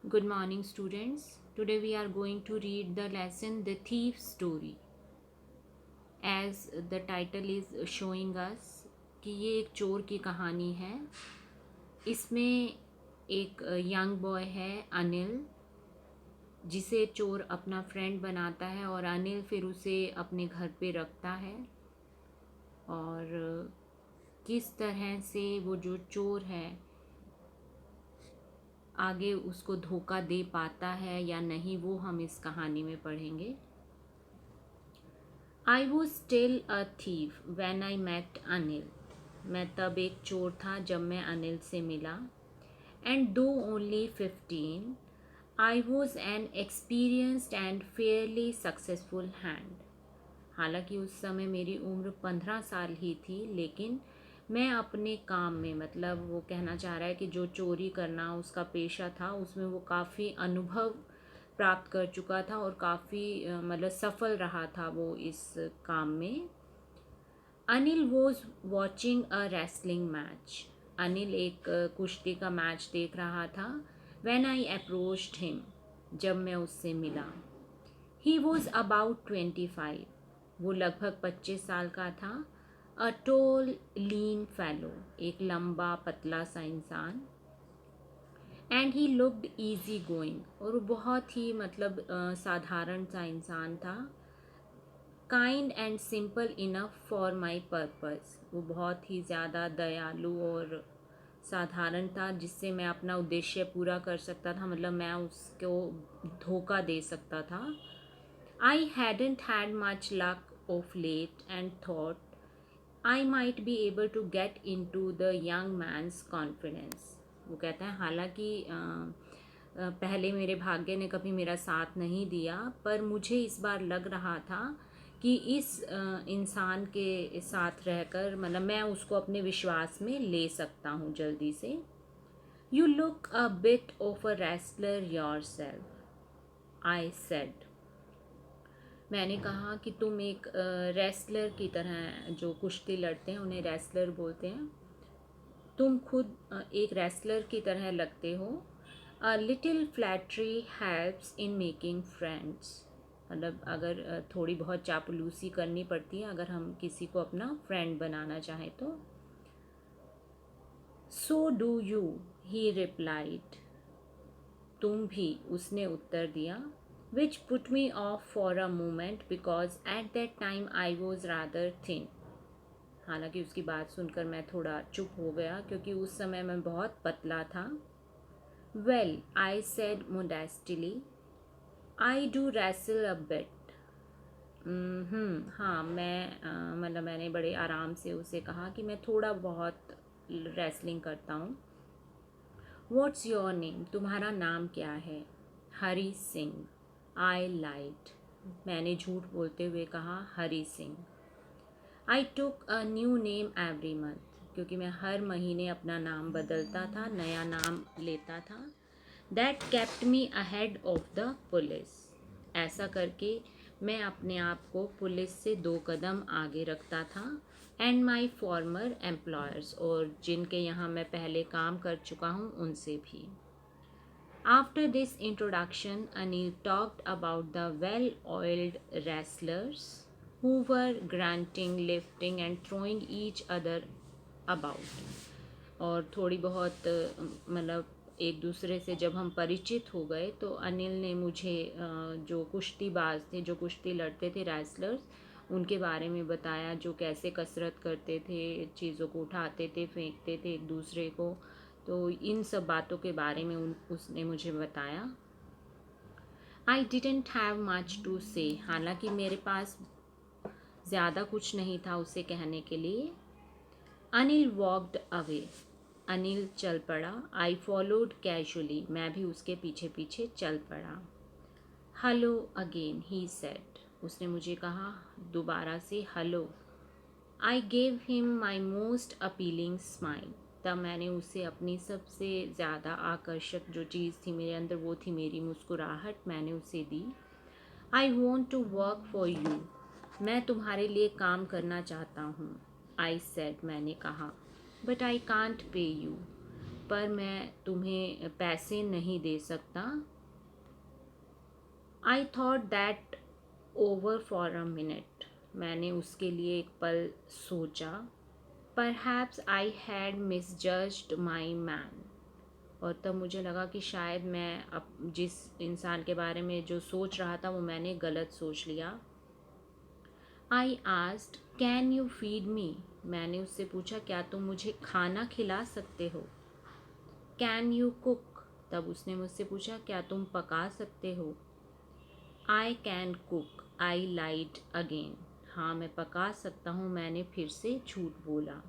Good morning, students. Today we are going to read the lesson The Thief's Story. As the title is showing us कि ये एक चोर की कहानी है. इसमें एक यंग बॉय है अनिल, जिसे चोर अपना फ्रेंड बनाता है और अनिल फिर उसे अपने घर पे रखता है. और किस तरह से वो जो चोर है आगे उसको धोखा दे पाता है या नहीं, वो हम इस कहानी में पढ़ेंगे. I was still a thief when I met Anil. मैं तब एक चोर था जब मैं अनिल से मिला. And though only 15, I was an experienced and fairly successful hand. हालांकि उस समय मेरी उम्र 15 साल ही थी, लेकिन मैं अपने काम में, मतलब वो कहना चाह रहा है कि जो चोरी करना उसका पेशा था उसमें वो काफ़ी अनुभव प्राप्त कर चुका था और काफ़ी मतलब सफल रहा था वो इस काम में. Anil was watching a wrestling match. Anil एक कुश्ती का मैच देख रहा था. व्हेन आई अप्रोच्ड हिम, जब मैं उससे मिला. He was about 25. वो लगभग 25 साल का था. अ टॉल लीन फेलो, एक लंबा पतला सा इंसान. And he looked easy going, और वो बहुत ही मतलब साधारण सा इंसान था. Kind and simple enough for my purpose. वो बहुत ही ज़्यादा दयालु और साधारण था, जिससे मैं अपना उद्देश्य पूरा कर सकता था, मतलब मैं उसको धोखा दे सकता था. I hadn't had much luck of late and thought I might be able to get into the young man's confidence. वो कहता है हालांकि पहले मेरे भाग्य ने कभी मेरा साथ नहीं दिया, पर मुझे इस बार लग रहा था कि इस इंसान के साथ रहकर मतलब मैं उसको अपने विश्वास में ले सकता हूँ जल्दी से. You look a bit of a wrestler your self, I said. मैंने कहा कि तुम एक रेसलर की तरह, जो कुश्ती लड़ते हैं उन्हें रेसलर बोलते हैं, तुम खुद एक रेसलर की तरह लगते हो. A little flattery helps in making friends. मतलब अगर थोड़ी बहुत चापलूसी करनी पड़ती है अगर हम किसी को अपना फ्रेंड बनाना चाहें तो. So do you, he replied. तुम भी, उसने उत्तर दिया. Which put me of for a moment because at that time I was rather thin. हालांकि उसकी बात सुनकर मैं थोड़ा चुप हो गया क्योंकि उस समय मैं बहुत पतला था. Well, I said modestly, I do wrestle a bit. हाँ, मतलब मैंने बड़े आराम से उसे कहा कि मैं थोड़ा बहुत रेसलिंग करता हूँ. व्हाट्स योर नेम, तुम्हारा नाम क्या है. हरी सिंह. आई लाइड. मैंने झूठ बोलते हुए कहा Hari Singh. I took a new name every month. क्योंकि मैं हर महीने अपना नाम बदलता था, नया नाम लेता था. That kept me ahead of the police. ऐसा करके मैं अपने आप को पुलिस से 2 कदम आगे रखता था. एंड माई फॉर्मर एम्प्लॉयर्स, और जिनके यहाँ मैं पहले काम कर चुका हूँ उनसे भी. After this introduction, Anil talked about the well-oiled wrestlers who were grunting, lifting and throwing each other about. और थोड़ी बहुत मतलब एक दूसरे से जब हम परिचित हो गए तो अनिल ने मुझे जो कुश्तीबाज थे, जो कुश्ती लड़ते थे, रेसलर्स, उनके बारे में बताया, जो कैसे कसरत करते थे, चीज़ों को उठाते थे, फेंकते थे एक दूसरे को. तो इन सब बातों के बारे में उसने मुझे बताया. I didn't have much to say. हालांकि मेरे पास ज़्यादा कुछ नहीं था उसे कहने के लिए. Anil walked away. अनिल चल पड़ा. I followed casually. मैं भी उसके पीछे पीछे चल पड़ा. Hello again, he said. उसने मुझे कहा दोबारा से hello. I gave him my most appealing smile. तब मैंने उसे अपनी सबसे ज़्यादा आकर्षक जो चीज़ थी मेरे अंदर, वो थी मेरी मुस्कुराहट, मैंने उसे दी. I want to work for you. मैं तुम्हारे लिए काम करना चाहता हूँ. I said. मैंने कहा. But I can't pay you. पर मैं तुम्हें पैसे नहीं दे सकता। I thought that over for a minute. मैंने उसके लिए एक पल सोचा। Perhaps I had misjudged my man. और तब मुझे लगा कि शायद मैं अब जिस इंसान के बारे में जो सोच रहा था वो मैंने गलत सोच लिया। I asked can you feed me. मैंने उससे पूछा क्या तुम मुझे खाना खिला सकते हो। Can you cook. तब उसने मुझसे पूछा क्या तुम पका सकते हो। I can cook. I lied again. हाँ मैं पका सकता हूँ, मैंने फिर से झूठ बोला।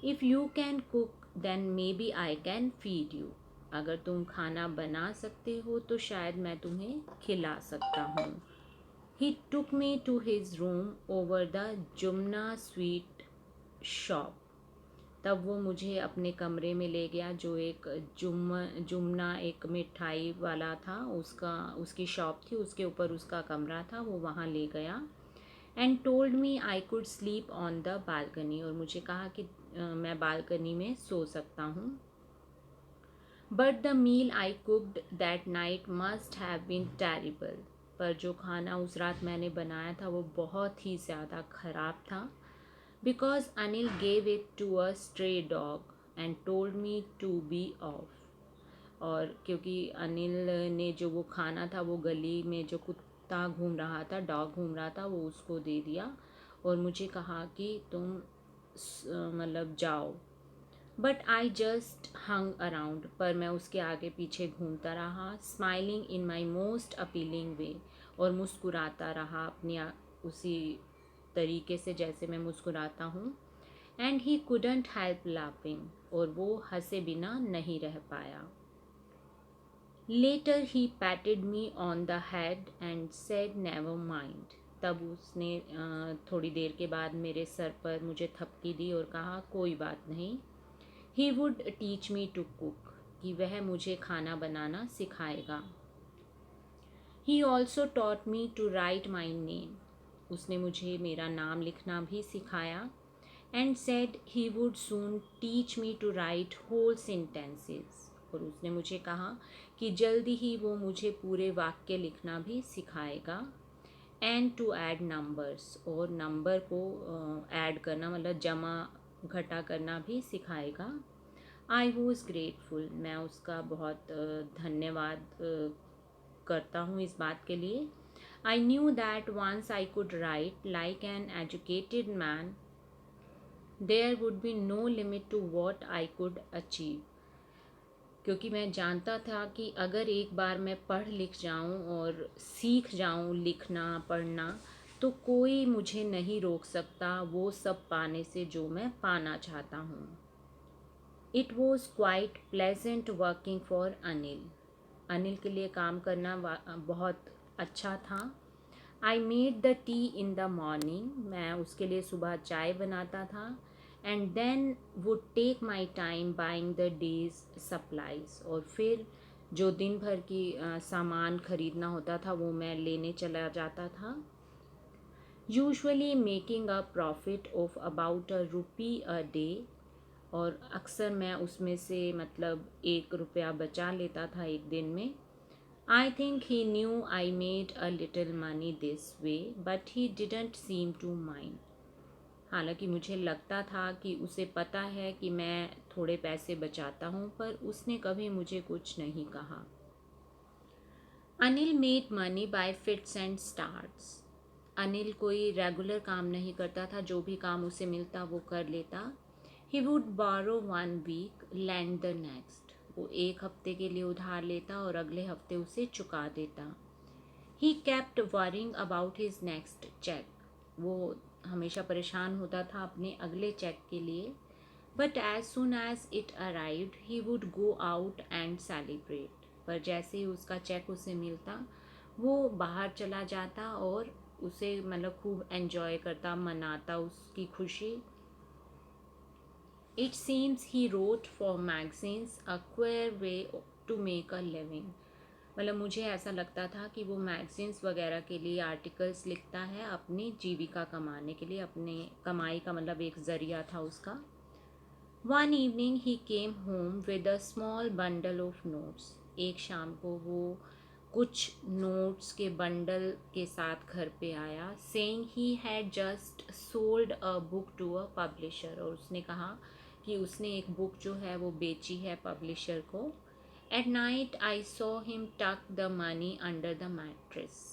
If you can cook then maybe I can feed you. अगर तुम खाना बना सकते हो तो शायद मैं तुम्हें खिला सकता हूँ। He took me to his room over the Jumna sweet shop. तब वो मुझे अपने कमरे में ले गया जो एक जुमना एक मिठाई वाला था, उसकी शॉप थी, उसके ऊपर उसका कमरा था, वो वहाँ ले गया। And told me I could sleep on the balcony. और मुझे कहा कि मैं बालकनी में सो सकता हूँ। But the meal I cooked that night must have been terrible. पर जो खाना उस रात मैंने बनाया था वो बहुत ही ज़्यादा ख़राब था। Because Anil gave it to a stray dog and told me to be off. और क्योंकि अनिल ने जो वो खाना था वो गली में जो कुत्ता घूम रहा था, डॉग घूम रहा था, वो उसको दे दिया और मुझे कहा कि तुम मतलब जाओ। But I just hung around. पर मैं उसके आगे पीछे घूमता रहा, smiling in my most appealing way. और मुस्कुराता रहा अपनी उसी तरीके से जैसे मैं मुस्कुराता हूँ। And he couldn't help laughing. और वो हंसे बिना नहीं रह पाया। Later he patted me on the head and said never mind. तब उसने थोड़ी देर के बाद मेरे सर पर मुझे थपकी दी और कहा कोई बात नहीं। He would teach me to cook. कि वह मुझे खाना बनाना सिखाएगा। He also taught me to write my name. उसने मुझे मेरा नाम लिखना भी सिखाया। And said he would soon teach me to write whole sentences. और उसने मुझे कहा कि जल्दी ही वो मुझे पूरे वाक्य लिखना भी सिखाएगा। And to add numbers. और नंबर को ऐड करना मतलब जमा घटा करना भी सिखाएगा। I was grateful. मैं उसका बहुत धन्यवाद करता हूँ इस बात के लिए। I knew that once I could write like an educated man there would be no limit to what I could achieve. क्योंकि मैं जानता था कि अगर एक बार मैं पढ़ लिख जाऊं और सीख जाऊं लिखना पढ़ना तो कोई मुझे नहीं रोक सकता वो सब पाने से जो मैं पाना चाहता हूँ। It was quite pleasant working for Anil. Anil के लिए काम करना बहुत अच्छा था। I made the tea in the morning. मैं उसके लिए सुबह चाय बनाता था। And then would take my time buying the day's supplies. और फिर जो दिन भर की सामान खरीदना होता था वो मैं लेने चला जाता था। Usually making a profit of about ₹1 a day. और अक्सर मैं उसमें से मतलब ₹1 बचा लेता था एक दिन में। I think he knew I made a little money this way but he didn't seem to mind. हालांकि मुझे लगता था कि उसे पता है कि मैं थोड़े पैसे बचाता हूँ, पर उसने कभी मुझे कुछ नहीं कहा। Anil made money by fits and starts. Anil कोई रेगुलर काम नहीं करता था, जो भी काम उसे मिलता वो कर लेता। He would borrow 1 week, lend the next। वो एक हफ्ते के लिए उधार लेता और अगले हफ्ते उसे चुका देता। ही kept worrying about his next check। वो हमेशा परेशान होता था अपने अगले चेक के लिए। But as soon as it arrived, he would go out and celebrate। पर जैसे ही उसका चेक उसे मिलता वो बाहर चला जाता और उसे मतलब खूब एंजॉय करता, मनाता उसकी खुशी। It seems he wrote for magazines, a queer way to make a living। मतलब मुझे ऐसा लगता था कि वो मैगजीन्स वगैरह के लिए आर्टिकल्स लिखता है अपनी जीविका कमाने के लिए, अपने कमाई का मतलब एक ज़रिया था उसका। One evening he came home with a small bundle of notes. एक शाम को वो कुछ नोट्स के बंडल के साथ घर पे आया, saying he had just sold a book to a publisher. और उसने कहा कि उसने एक बुक जो है वो बेची है पब्लिशर को। At night I saw him tuck the money under the mattress.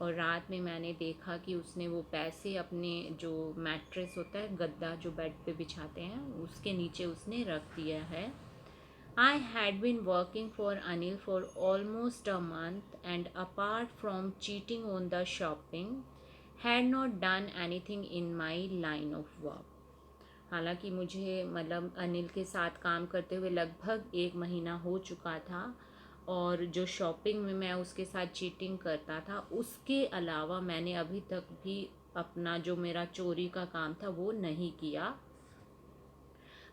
और रात में मैंने देखा कि उसने वो पैसे अपने जो मैट्रेस होता है, गद्दा जो बेड पे बिछाते हैं, उसके नीचे उसने रख दिया है। I had been working for Anil for almost a month and apart from cheating on the shopping had not done anything in my line of work. हालांकि मुझे मतलब अनिल के साथ काम करते हुए लगभग 1 महीना हो चुका था, और जो शॉपिंग में मैं उसके साथ चीटिंग करता था उसके अलावा मैंने अभी तक भी अपना जो मेरा चोरी का काम था वो नहीं किया।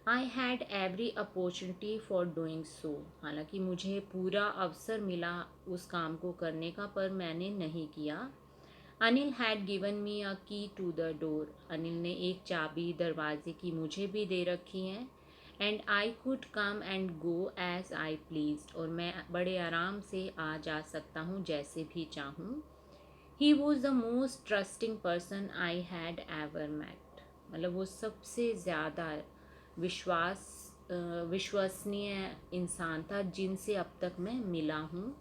I had every opportunity for doing so. हालांकि मुझे पूरा अवसर मिला उस काम को करने का, पर मैंने नहीं किया। अनिल हैड गिवन मी अ की टू द डोर। अनिल ने एक चाबी दरवाजे की मुझे भी दे रखी है। And I could come and go as I pleased. और मैं बड़े आराम से आ जा सकता हूँ जैसे भी चाहूँ। He was the most trusting person I had ever met. मतलब वो सबसे ज़्यादा विश्वास विश्वसनीय इंसान था जिनसे अब तक मैं मिला हूँ।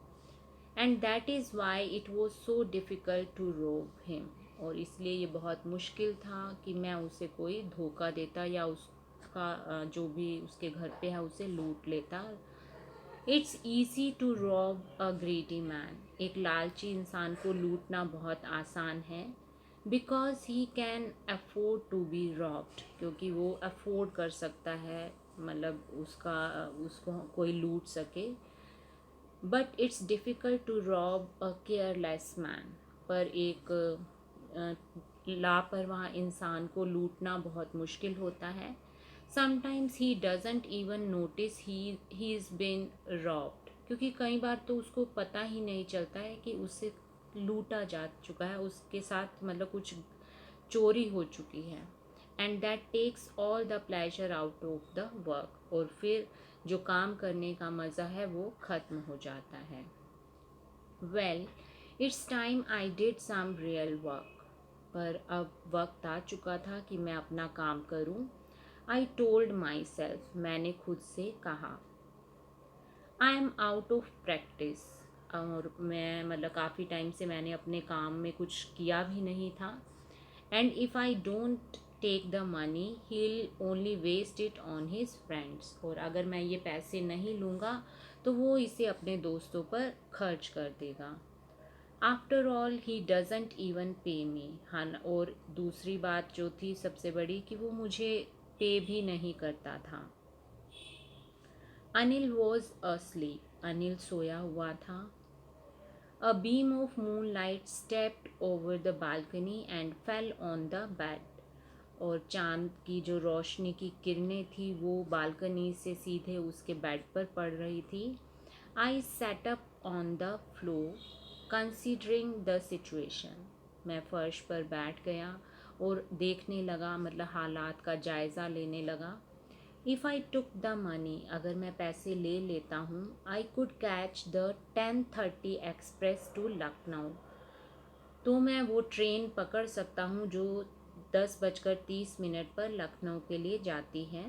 And that is why it was so difficult to rob him. और इसलिए ये बहुत मुश्किल था कि मैं उसे कोई धोखा देता या उसका जो भी उसके घर पे है उसे लूट लेता। It's easy to rob a greedy man. एक लालची इंसान को लूटना बहुत आसान है। Because he can afford to be robbed. क्योंकि वो अफोर्ड कर सकता है, मतलब उसको कोई लूट सके। But it's difficult to rob a careless man. पर एक लापरवाह इंसान को लूटना बहुत मुश्किल होता है। Sometimes he doesn't even notice he is been robbed. क्योंकि कई बार तो उसको पता ही नहीं चलता है कि उससे लूटा जा चुका है, उसके साथ मतलब कुछ चोरी हो चुकी है। And that takes all the pleasure out of the work. और फिर जो काम करने का मज़ा है वो ख़त्म हो जाता है। Well, it's time I did some real work. पर अब वक्त आ चुका था कि मैं अपना काम करूं। आई टोल्ड माई सेल्फ। मैंने खुद से कहा। I am out of practice. और मैं मतलब काफ़ी टाइम से मैंने अपने काम में कुछ किया भी नहीं था। And if I don't take the money he'll only waste it on his friends. और अगर मैं ये पैसे नहीं लूँगा तो वो इसे अपने दोस्तों पर खर्च कर देगा। After all he doesn't even पे मी। हाँ, और दूसरी बात जो थी सबसे बड़ी कि वो मुझे पे भी नहीं करता था। Anil was asleep। अनिल सोया हुआ था। A beam of moonlight stepped over the balcony and fell on the bed। और चांद की जो रोशनी की किरणें थी वो बालकनी से सीधे उसके बेड पर पड़ रही थी। I sat up on the floor considering the situation. मैं फर्श पर बैठ गया और देखने लगा, मतलब हालात का जायज़ा लेने लगा। If I took the money, अगर मैं पैसे ले लेता हूँ, I could catch the 10:30 express to Lucknow. तो मैं वो ट्रेन पकड़ सकता हूँ जो 10:30 पर लखनऊ के लिए जाती है।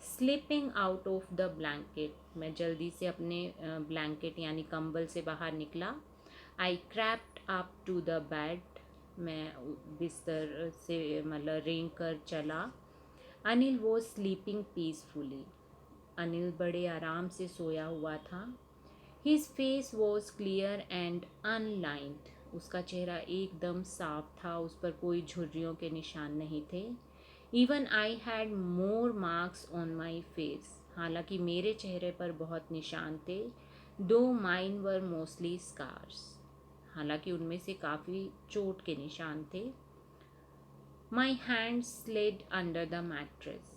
Slipping out of the blanket, मैं जल्दी से अपने ब्लैंकेट यानी कंबल से बाहर निकला। आई crept up to the bed, मैं बिस्तर से मतलब रेंग कर चला। अनिल वो स्लीपिंग पीसफुली। अनिल बड़े आराम से सोया हुआ था। His face was clear and unlined. उसका चेहरा एकदम साफ था, उस पर कोई झुर्रियों के निशान नहीं थे। Even I had more marks on my face. हालांकि मेरे चेहरे पर बहुत निशान थे। दो माइन वर मोस्टली स्कार्स। हालांकि उनमें से काफ़ी चोट के निशान थे। My hand slid under the mattress.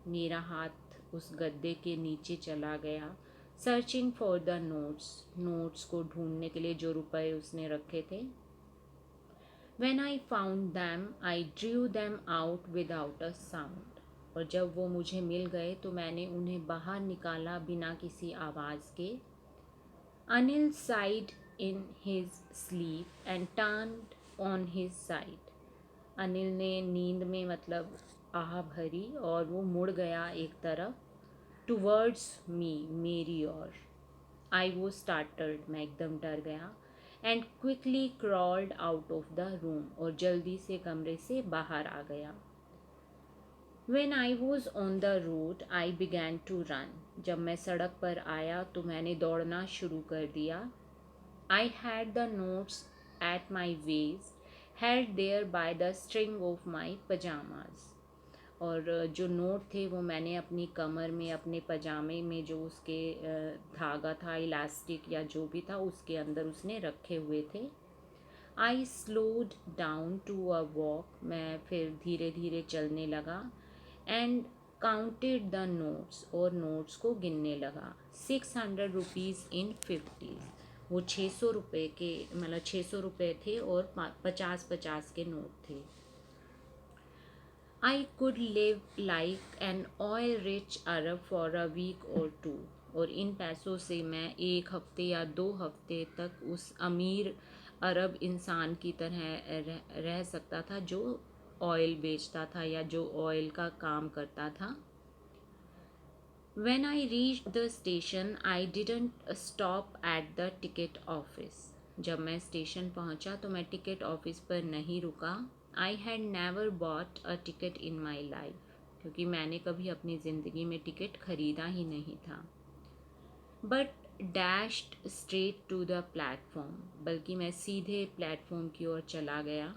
मेरा हाथ उस गद्दे के नीचे चला गया। Searching for the notes, notes को ढूंढने के लिए जो रुपए उसने रखे थे। When I found them, I drew them out without a sound। और जब वो मुझे मिल गए तो मैंने उन्हें बाहर निकाला बिना किसी आवाज़ के। Anil sighed in his sleep and turned on his side. Anil ने नींद में मतलब आह भरी और वो मुड़ गया एक तरफ। टुवर्ड्स मी, मेरी ओर। आई वो स्टार्टर्ड, मैं एकदम डर गया। And quickly crawled out of the room, और जल्दी से कमरे से बाहर आ गया। When I was on the road, I began to run. जब मैं सड़क पर आया तो मैंने दौड़ना शुरू कर दिया। I had the notes at my waist, held there by the string of my pajamas. और जो नोट थे वो मैंने अपनी कमर में, अपने पजामे में जो उसके धागा था, इलास्टिक या जो भी था, उसके अंदर उसने रखे हुए थे। I slowed down to a walk, मैं फिर धीरे धीरे चलने लगा। एंड काउंटेड द नोट्स, और नोट्स को गिनने लगा। 600 रुपीज़ इन 50। वो 600 रुपये के, मतलब 600 रुपये थे और 50-50 के नोट थे। I could live like an oil rich Arab for a week or two. और इन पैसों से मैं एक हफ्ते या 2 हफ्ते तक उस अमीर अरब इंसान की तरह रह सकता था जो ऑयल बेचता था या जो ऑयल का काम करता था। When I reached the station, I didn't stop at the ticket office. जब मैं स्टेशन पहुंचा तो मैं टिकट ऑफिस पर नहीं रुका। I had never bought a ticket in my life, क्योंकि मैंने कभी अपनी ज़िंदगी में टिकट खरीदा ही नहीं था। But dashed straight to the platform, बल्कि मैं सीधे प्लेटफॉर्म की ओर चला गया।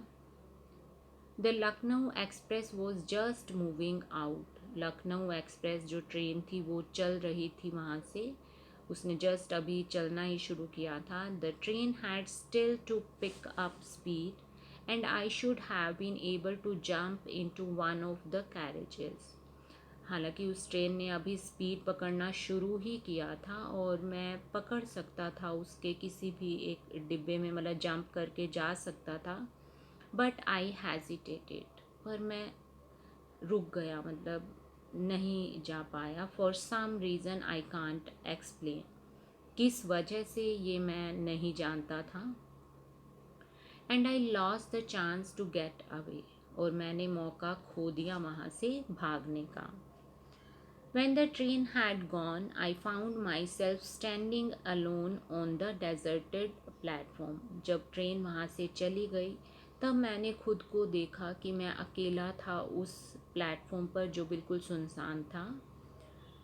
The Lucknow express was just moving out. Lucknow express जो ट्रेन थी वो चल रही थी वहाँ से, उसने जस्ट अभी चलना ही शुरू किया था। The train had still to pick up speed and I should have been able to jump into one of the carriages. हालांकि उस ट्रेन ने अभी स्पीड पकड़ना शुरू ही किया था और मैं पकड़ सकता था उसके किसी भी एक डिब्बे में, मतलब जंप करके जा सकता था। बट आई हैजिटेटेड, पर मैं रुक गया, मतलब नहीं जा पाया। For some reason I can't explain, किस वजह से ये मैं नहीं जानता था। And I lost the chance to get away, और मैंने मौका खो दिया वहाँ से भागने का। When the train had gone, I found myself standing alone on the deserted platform. जब ट्रेन वहाँ से चली गई तब मैंने खुद को देखा कि मैं अकेला था उस प्लेटफॉर्म पर जो बिल्कुल सुनसान था।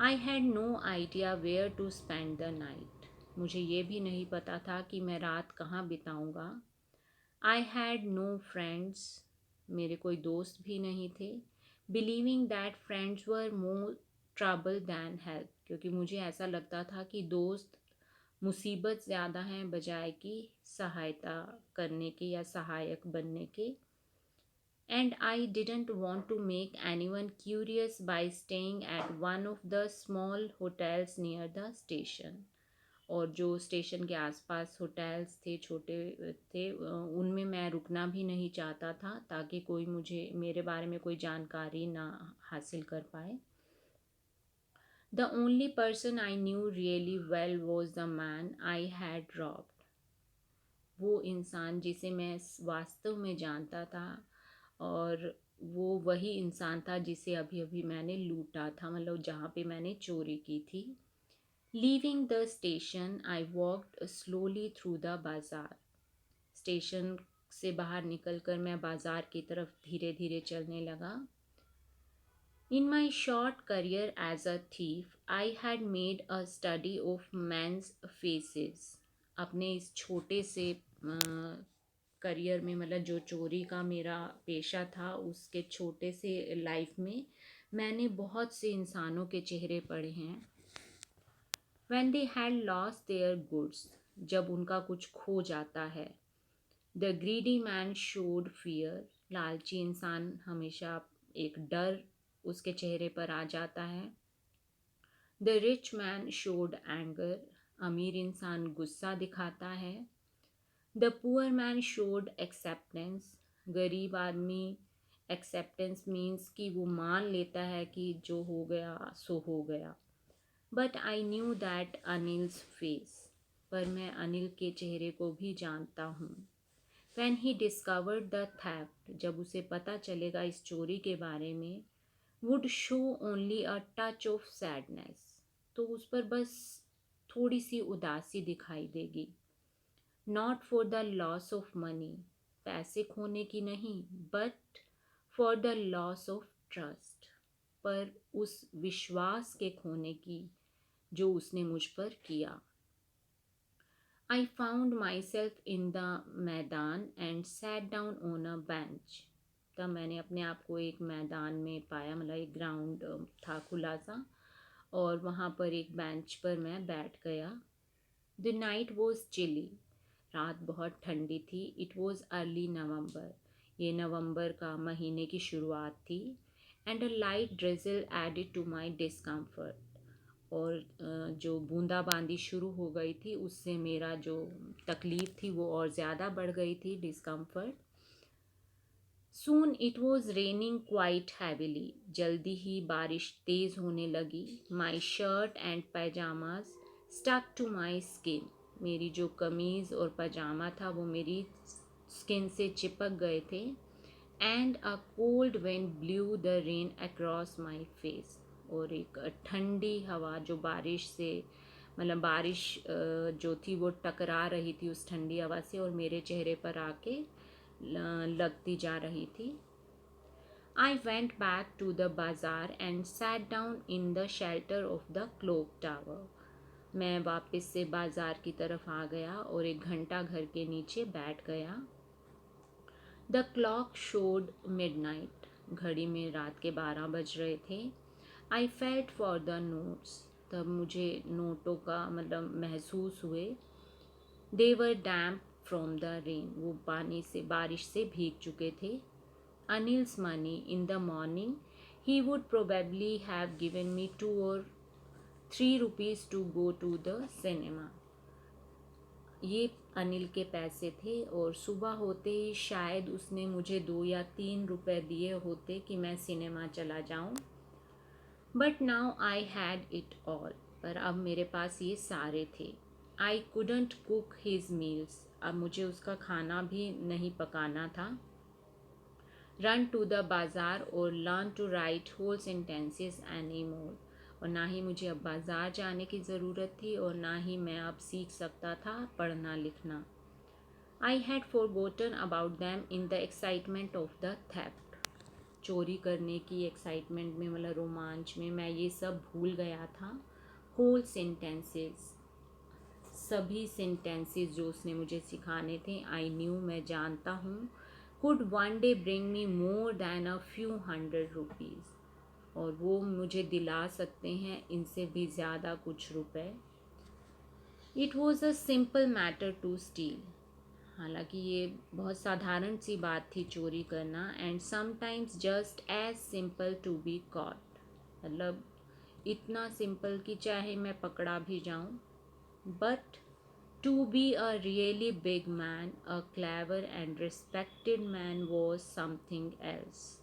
I had no idea where to spend the night. मुझे ये भी नहीं पता था कि मैं रात कहाँ बिताऊँगा। I had no friends. मेरे कोई दोस्त भी नहीं थे। Believing that friends were more trouble than help, क्योंकि मुझे ऐसा लगता था कि दोस्त मुसीबत ज़्यादा हैं बजाय कि सहायता करने के या सहायक बनने के। And I didn't want to make anyone curious by staying at one of the small hotels near the station. और जो स्टेशन के आसपास होटल्स थे, छोटे थे, उनमें मैं रुकना भी नहीं चाहता था ताकि कोई मुझे, मेरे बारे में कोई जानकारी ना हासिल कर पाए। The only person I knew really well was the man I had robbed. वो इंसान जिसे मैं वास्तव में जानता था, और वो वही इंसान था जिसे अभी अभी मैंने लूटा था, मतलब जहाँ पे मैंने चोरी की थी। Leaving the station, I walked slowly through the bazaar. Station से बाहर निकलकर मैं बाज़ार की तरफ धीरे धीरे चलने लगा। In my short career as a thief, I had made a study of men's faces. अपने इस छोटे से करियर में, मतलब जो चोरी का मेरा पेशा था, उसके छोटे से लाइफ में मैंने बहुत से इंसानों के चेहरे पढ़े हैं। When they had lost their goods, जब उनका कुछ खो जाता है। The greedy man showed fear, लालची इंसान हमेशा एक डर उसके चेहरे पर आ जाता है। The rich man showed anger, अमीर इंसान गुस्सा दिखाता है। The poor man showed acceptance, गरीब आदमी एक्सेप्टेंस मीन्स कि वो मान लेता है कि जो हो गया सो हो गया. But I knew that Anil's face. पर मैं अनिल के चेहरे को भी जानता हूँ. When he discovered the theft, जब उसे पता चलेगा इस चोरी के बारे में, would show only a touch of sadness. तो उस पर बस थोड़ी सी उदासी दिखाई देगी. Not for the loss of money, पैसे खोने की नहीं, but for the loss of trust, पर उस विश्वास के खोने की जो उसने मुझ पर किया. I found myself in the मैदान and sat down on a bench. तब मैंने अपने आप को एक मैदान में पाया, मतलब एक ग्राउंड था खुला सा, और वहाँ पर एक बेंच पर मैं बैठ गया. The night was chilly. रात बहुत ठंडी थी. It was early November. ये नवंबर का महीने की शुरुआत थी. And a light drizzle added to my discomfort. और जो बूंदाबांदी शुरू हो गई थी उससे मेरा जो तकलीफ़ थी वो और ज़्यादा बढ़ गई थी, discomfort. Soon it was raining quite heavily. जल्दी ही बारिश तेज़ होने लगी. My shirt and pyjamas stuck to my skin. मेरी जो कमीज़ और पजामा था वो मेरी स्किन से चिपक गए थे. And a cold wind blue the rain across my face. और एक ठंडी हवा जो बारिश से, मतलब बारिश जो थी वो टकरा रही थी उस ठंडी हवा से और मेरे चेहरे पर आके लगती जा रही थी. I went back to the bazaar and sat down in the shelter of the clock tower. मैं वापस से बाज़ार की तरफ आ गया और एक घंटा घर के नीचे बैठ गया. The clock showed midnight. घड़ी में रात के 12 बज रहे थे. I felt for the notes. तब मुझे नोटों का मतलब महसूस हुए. They were damp from the rain. वो पानी से, बारिश से भीग चुके थे. Anil's money in the morning. He would probably have given me 2 or 3 rupees to go to the cinema. ये अनिल के पैसे थे और सुबह होते ही शायद उसने मुझे 2 या 3 रुपए दिए होते कि मैं सिनेमा चला जाऊं. But now I had it all. पर अब मेरे पास ये सारे थे. I couldn't cook his meals. अब मुझे उसका खाना भी नहीं पकाना था. Run to the bazaar or learn to write whole sentences any more. और ना ही मुझे अब बाज़ार जाने की ज़रूरत थी और ना ही मैं अब सीख सकता था पढ़ना लिखना. I had forgotten about them in the excitement of the theft. चोरी करने की एक्साइटमेंट में, मतलब रोमांच में, मैं ये सब भूल गया था. होल सेंटेंसेस, सभी सेंटेंसेस जो उसने मुझे सिखाने थे. आई न्यू, मैं जानता हूँ. Could one day bring me more than a few 100 rupees. और वो मुझे दिला सकते हैं इनसे भी ज़्यादा कुछ रुपए. It was a simple matter to steal. हालांकि ये बहुत साधारण सी बात थी चोरी करना. And sometimes just as simple to be caught. मतलब इतना सिंपल कि चाहे मैं पकड़ा भी जाऊं. But to be a really big man, a clever and respected man was something else.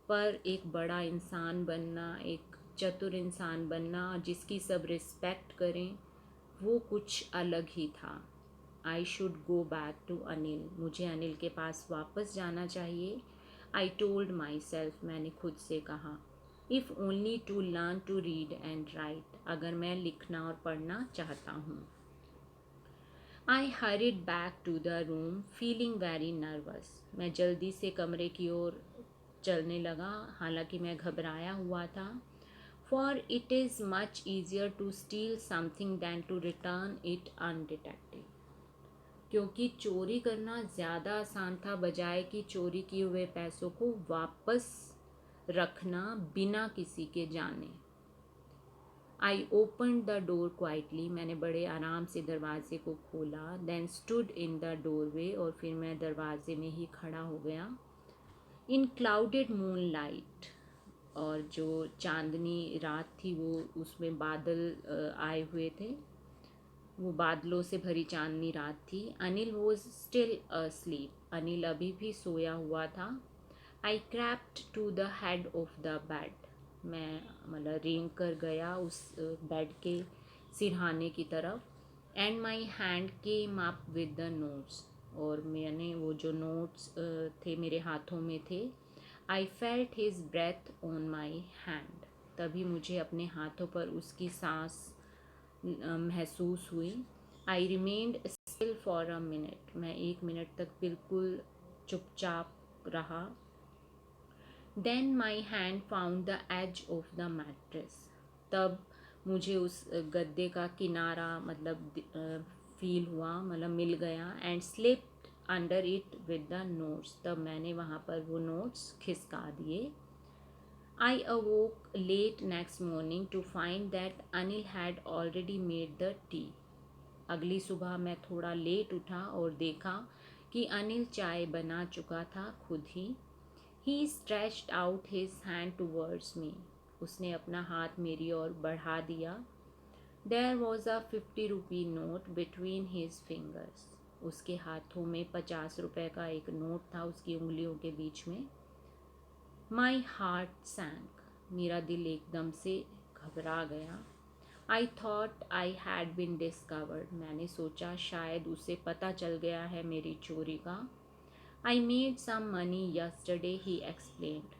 पर एक बड़ा इंसान बनना, एक चतुर इंसान बनना जिसकी सब रिस्पेक्ट करें, वो कुछ अलग ही था. I should go back to Anil. मुझे अनिल के पास वापस जाना चाहिए. I told myself. मैंने खुद से कहा. If only to learn to read and write. अगर मैं लिखना और पढ़ना चाहता हूँ. I hurried back to the room feeling very nervous. मैं जल्दी से कमरे की ओर चलने लगा, हालांकि मैं घबराया हुआ था. For it is much easier to steal something than to return it undetected. क्योंकि चोरी करना ज़्यादा आसान था बजाय कि चोरी किए हुए पैसों को वापस रखना बिना किसी के जाने. I open the door quietly. मैंने बड़े आराम से दरवाजे को खोला. Then stood in the doorway. और फिर मैं दरवाजे में ही खड़ा हो गया. In clouded moonlight. और जो चांदनी रात थी वो, उसमें बादल आए हुए थे. वो बादलों से भरी चांदनी रात थी. Anil was still asleep. Anil अभी भी सोया हुआ था. I crept to the head of the bed, मैं मतलब रेंग कर गया उस बेड के सिरहाने की तरफ. And my hand came up with the notes, और मैंने वो जो नोट्स थे मेरे हाथों में थे. I felt his breath on my hand, तभी मुझे अपने हाथों पर उसकी सांस महसूस हुई. I remained still for a minute, मैं 1 मिनट तक बिल्कुल चुपचाप रहा. Then my hand found the edge of the mattress, तब मुझे उस गद्दे का किनारा मतलब फील हुआ, मतलब मिल गया. And slipped under it with the notes, तब मैंने वहाँ पर वो नोट्स खिसका दिए. I awoke late next morning to find that Anil had already made the tea. अगली सुबह मैं थोड़ा लेट उठा और देखा कि अनिल चाय बना चुका था खुद ही. He stretched out his hand towards me. उसने अपना हाथ मेरी ओर बढ़ा दिया. There was a 50 rupee note between his fingers. उसके हाथों में 50 रुपए का एक नोट था उसकी उंगलियों के बीच में. My heart sank. मेरा दिल एकदम से घबरा गया. I thought I had been discovered. मैंने सोचा शायद उसे पता चल गया है मेरी चोरी का. I made some money yesterday, he explained.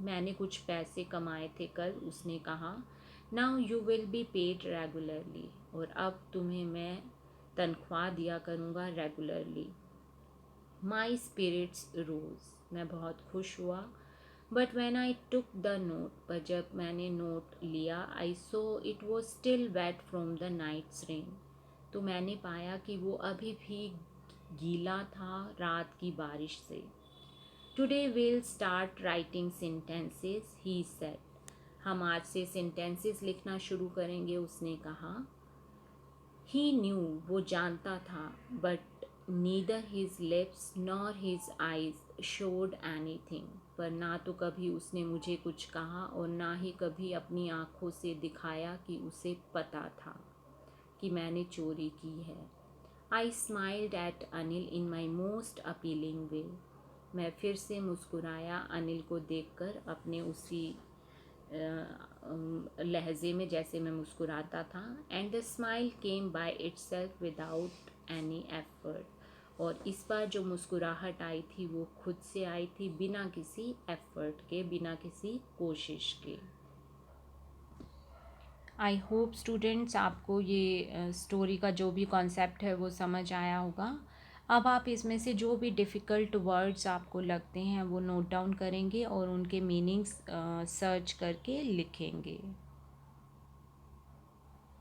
मैंने कुछ पैसे कमाए थे कल, उसने कहा. Now you will be paid regularly. और अब तुम्हें मैं तनख्वाह दिया करूँगा रेगुलरली. My spirits rose. मैं बहुत खुश हुआ. But when I took the note, पर जब मैंने नोट लिया, I saw it was still wet from the night's rain. तो मैंने पाया कि वो अभी भी गीला था रात की बारिश से. Today will start writing sentences, he said. हम आज से सेंटेंसेस लिखना शुरू करेंगे, उसने कहा. ही न्यू, वो जानता था. But neither his lips nor his eyes showed anything, पर ना तो कभी उसने मुझे कुछ कहा और ना ही कभी अपनी आँखों से दिखाया कि उसे पता था कि मैंने चोरी की है. I smiled at Anil in my most appealing way. मैं फिर से मुस्कुराया अनिल को देखकर अपने उसी लहजे में जैसे मैं मुस्कुराता था. And the smile came by itself without any effort. और इस बार जो मुस्कुराहट आई थी वो खुद से आई थी, बिना किसी एफर्ट के, बिना किसी कोशिश के. आई होप स्टूडेंट्स आपको ये स्टोरी का जो भी कॉन्सेप्ट है वो समझ आया होगा. अब आप इसमें से जो भी डिफ़िकल्ट वर्ड्स आपको लगते हैं वो नोट डाउन करेंगे और उनके मीनिंग्स सर्च करके लिखेंगे.